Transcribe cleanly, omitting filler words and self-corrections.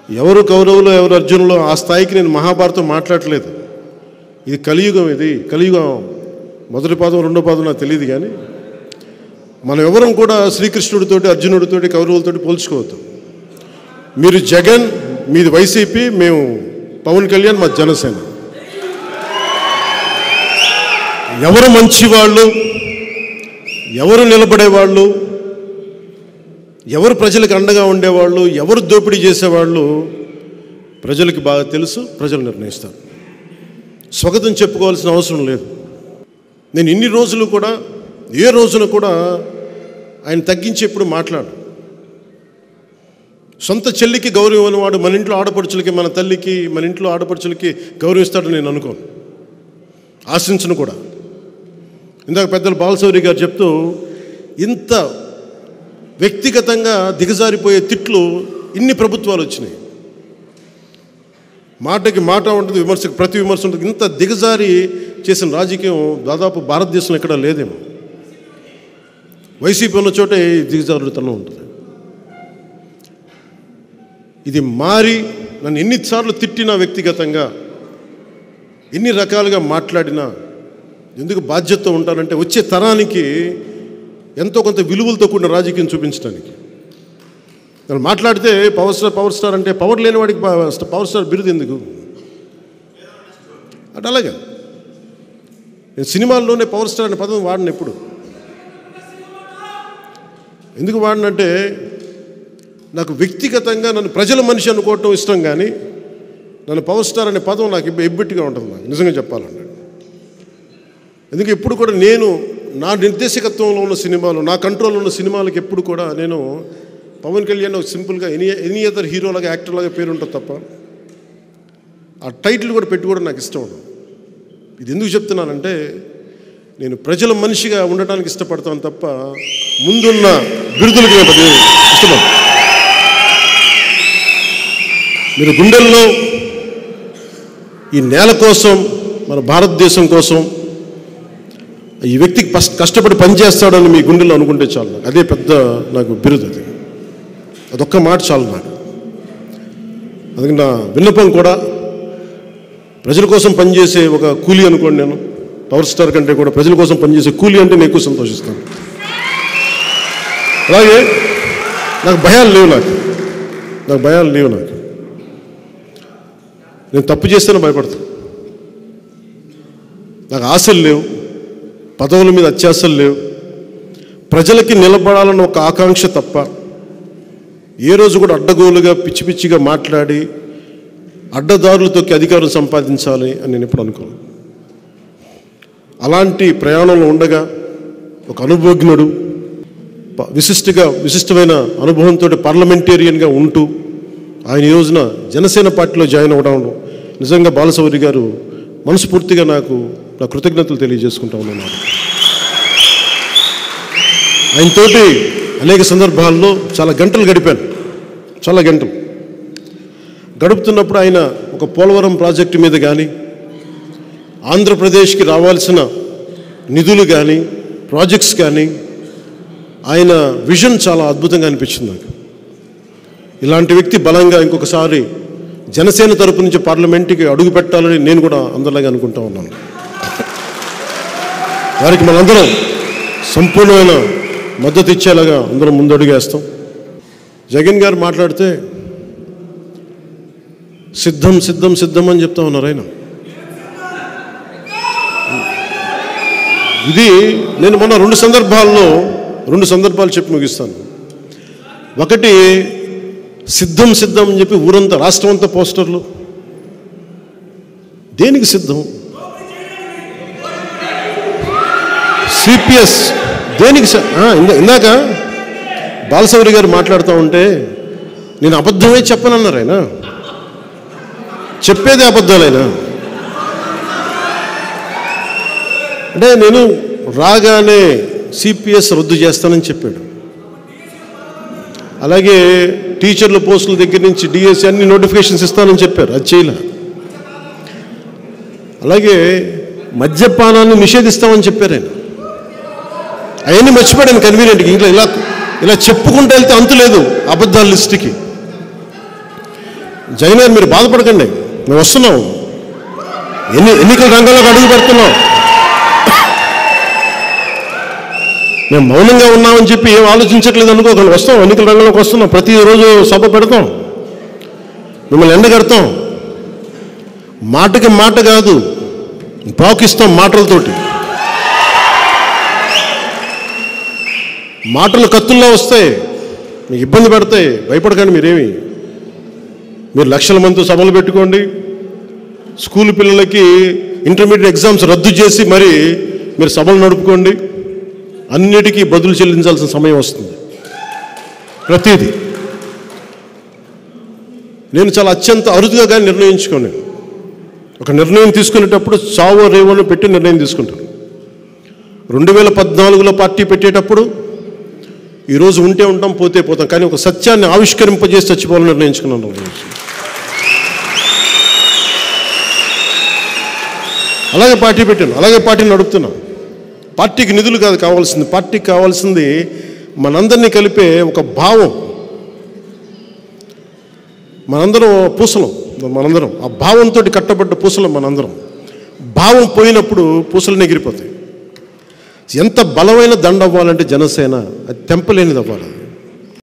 ఎవరు కౌరవులు ఎవరు అర్జునులు ఆ స్థాయికి నేను మహాభారతం మాట్లాడలేదు. ఇది కలియుగం. ఇది కలియుగం. మొదటి పాదం రెండో పాదం నాకు తెలియదు, కానీ మనం ఎవరం కూడా శ్రీకృష్ణుడితోటి అర్జునుడితోటి కౌరవులతోటి పోల్చుకోవద్దు. మీరు జగన్, మీది వైసీపీ, మేము పవన్ కళ్యాణ్, మా జనసేన. ఎవరు మంచివాళ్ళు, ఎవరు నిలబడేవాళ్ళు, ఎవరు ప్రజలకు అండగా ఉండేవాళ్ళు, ఎవరు దోపిడీ చేసేవాళ్ళు ప్రజలకి బాగా తెలుసు. ప్రజలు నిర్ణయిస్తారు. స్వాగతం చెప్పుకోవాల్సిన అవసరం లేదు. నేను ఇన్ని రోజులు కూడా ఏ రోజున కూడా ఆయన తగ్గించి ఎప్పుడు మాట్లాడు. సొంత చెల్లికి గౌరవం అనేవాడు మన ఇంట్లో ఆడపడుచులకి, మన తల్లికి, మన ఇంట్లో ఆడపడుచులకి గౌరవిస్తాడని నేను అనుకోను, ఆశించను కూడా. ఇందాక పెద్దలు బాలశౌరి గారు చెప్తూ ఇంత వ్యక్తిగతంగా దిగజారిపోయే తిట్లు ఇన్ని ప్రభుత్వాలు వచ్చినాయి. మాటకి మాట ఉంటుంది, విమర్శకు ప్రతి విమర్శ ఉంటుంది. ఇంత దిగజారి చేసిన రాజకీయం దాదాపు భారతదేశంలో ఎక్కడా లేదేమో. వైసీపీ ఉన్న చోటే దిగజారుతనం ఉంటుంది. ఇది మారి నన్ను ఎన్నిసార్లు తిట్టినా, వ్యక్తిగతంగా ఎన్ని రకాలుగా మాట్లాడినా, ఎందుకు బాధ్యతతో ఉంటానంటే వచ్చే తరానికి ఎంతో కొంత విలువలతో కూడిన రాజకీయం చూపించడానికి. నేను మాట్లాడితే పవర్ స్టార్ అంటే పవర్ లేని వాడికి పవర్ స్టార్ బిరుదు ఎందుకు అంటే అలాగే నేను సినిమాల్లోనే పవర్ స్టార్ అనే పదం వాడిన. ఎప్పుడు ఎందుకు వాడినంటే నాకు వ్యక్తిగతంగా నన్ను ప్రజల మనిషి అనుకోవటం ఇష్టం, కానీ నన్ను పవర్ స్టార్ అనే పదం నాకు ఎబ్బెట్టిగా ఉంటుంది. నాకు నిజంగా చెప్పాలంటే ఎందుకు ఎప్పుడు కూడా నేను నా నిర్దేశకత్వంలో ఉన్న సినిమాలు, నా కంట్రోల్లో ఉన్న సినిమాలకు ఎప్పుడు కూడా నేను పవన్ కళ్యాణ్ సింపుల్గా ఎనీ అదర్ హీరోలాగా, యాక్టర్లాగా పేరు ఉంటుంది తప్ప ఆ టైటిల్ కూడా పెట్టుకోవడం నాకు ఇష్టం ఉండదు. ఇది ఎందుకు చెప్తున్నానంటే నేను ప్రజల మనిషిగా ఉండటానికి ఇష్టపడతాను తప్ప ముందున్న బిరుదులకి నేను ఇష్టపడతాను. మీరు గుండెల్లో ఈ నేల కోసం, మన భారతదేశం కోసం ఈ వ్యక్తికి కష్టపడి పనిచేస్తాడని మీ గుండెల్లో అనుకుంటే చాలు. నాకు అదే పెద్ద నాకు బిరుదు. అదొక్క మాట చాలు నాకు. అందుకని నా విన్నపం కూడా ప్రజల కోసం పనిచేసే ఒక కూలీ అనుకోండి. నేను పవర్ స్టార్ కంటే కూడా ప్రజల కోసం పనిచేసే కూలీ అంటే నేను ఎక్కువ సంతోషిస్తాను. అలాగే నాకు భయాలు లేవు. నాకు భయాలు లేవు. నేను తప్పు చేస్తేనే భయపడతాను. నాకు ఆశలు లేవు, పదవుల మీద అత్యాశలు లేవు. ప్రజలకి నిలబడాలన్న ఒక ఆకాంక్ష తప్ప ఏ రోజు కూడా అడ్డగోలుగా పిచ్చి పిచ్చిగా మాట్లాడి అడ్డదారులతోకి అధికారం సంపాదించాలి అని నేను ఎప్పుడు అనుకోను. అలాంటి ప్రయాణంలో ఉండగా ఒక అనుభవజ్ఞుడు, విశిష్టమైన అనుభవంతో పార్లమెంటేరియన్గా ఉంటూ ఆయన ఈ రోజున జనసేన పార్టీలో జాయిన్ అవ్వడం నిజంగా బాలశౌరి గారు మనస్ఫూర్తిగా నాకు నా కృతజ్ఞతలు తెలియజేసుకుంటా ఉన్నాను. ఆయనతోటి అనేక సందర్భాల్లో చాలా గంటలు గడిపాను. చాలా గంటలు గడుపుతున్నప్పుడు ఆయన ఒక పోలవరం ప్రాజెక్టు మీద కానీ, ఆంధ్రప్రదేశ్కి రావాల్సిన నిధులు కానీ, ప్రాజెక్ట్స్ కానీ, ఆయన విజన్ చాలా అద్భుతంగా అనిపించింది నాకు. ఇలాంటి వ్యక్తి బలంగా ఇంకొకసారి జనసేన తరపు నుంచి పార్లమెంట్కి అడుగు పెట్టాలని నేను కూడా అందరిలాగా అనుకుంటా ఉన్నాను. వారికి మనందరం సంపూర్ణమైన మద్దతు ఇచ్చేలాగా అందరం ముందడుగేస్తాం. జగన్ గారు మాట్లాడితే సిద్ధం సిద్ధం సిద్ధం అని చెప్తా ఉన్నారు ఆయన. ఇది నేను మొన్న రెండు సందర్భాలు చెప్పి ముగిస్తాను. ఒకటి, సిద్ధం సిద్ధం అని చెప్పి ఊరంతా, రాష్ట్రం అంతా పోస్టర్లు. దేనికి సిద్ధం? సిపిఎస్ దేనికి? ఇందాక బాలశౌరి గారు మాట్లాడుతూ ఉంటే నేను అబద్ధమే చెప్పనన్నారు ఆయన. చెప్పేదే అబద్ధాలైనా అంటే నేను రాగానే సిపిఎస్ రద్దు చేస్తానని చెప్పాడు. అలాగే టీచర్ల పోస్టుల దగ్గర నుంచి డిఎస్సి అన్ని నోటిఫికేషన్స్ ఇస్తానని చెప్పారు, అది చేయలే. అలాగే మద్యపానాన్ని నిషేధిస్తామని చెప్పారు ఆయన. అవన్నీ మర్చిపోయాను కన్వీనియంట్గా. ఇలా చెప్పుకుంటూ వెళ్తే అంతులేదు అబద్ధాల లిస్టుకి. జగన్ గారు మీరు బాధపడకండి, మేము వస్తున్నాం, ఎన్నికల రంగంలోకి అడుగు పెడుతున్నాం. మేము మౌనంగా ఉన్నామని చెప్పి ఏం ఆలోచించట్లేదు అనుకోకండి, వస్తాం, ఎన్నికల రంగంలోకి వస్తున్నాం, ప్రతిరోజు సభ పెడతాం, మిమ్మల్ని ఎండగడతాం. మాటకి మాట కాదు, పాకిస్తాం మాటలతోటి. మాటలు కత్తుల్లో వస్తాయి, మీకు ఇబ్బంది పెడతాయి, భయపడకండి. మీరు లక్షల మందితో సభలు పెట్టుకోండి, స్కూల్ పిల్లలకి ఇంటర్మీడియట్ ఎగ్జామ్స్ రద్దు చేసి మరి మీరు సభలు నడుపుకోండి. అన్నిటికీ బదులు చెల్లించాల్సిన సమయం వస్తుంది. ప్రతిదీ నేను చాలా అత్యంత అరుదుగా కానీ నిర్ణయించుకోను. ఒక నిర్ణయం తీసుకునేటప్పుడు చావో రేవోను పెట్టి నిర్ణయం తీసుకుంటాను. 2014లో పార్టీ పెట్టేటప్పుడు ఈరోజు ఉంటే ఉంటాం, పోతే పోతాం, కానీ ఒక సత్యాన్ని ఆవిష్కరింపజేసి చచ్చిపోవాలని నిర్ణయించుకున్నాను. అలాగే పార్టీ పెట్టాను, అలాగే పార్టీని నడుపుతున్నాం. పార్టీకి నిధులు కాదు కావాల్సింది, పార్టీకి కావాల్సింది మనందరినీ కలిపే ఒక భావం. మనందరం పూసలం, మనందరం ఆ భావంతో కట్టబడ్డ పూసలం మనందరం. భావం పోయినప్పుడు పూసలు ఎగిరిపోతాయి. ఎంత బలమైన దండ అవ్వాలంటే జనసేన అది తెంపలేనిది అవ్వాలి.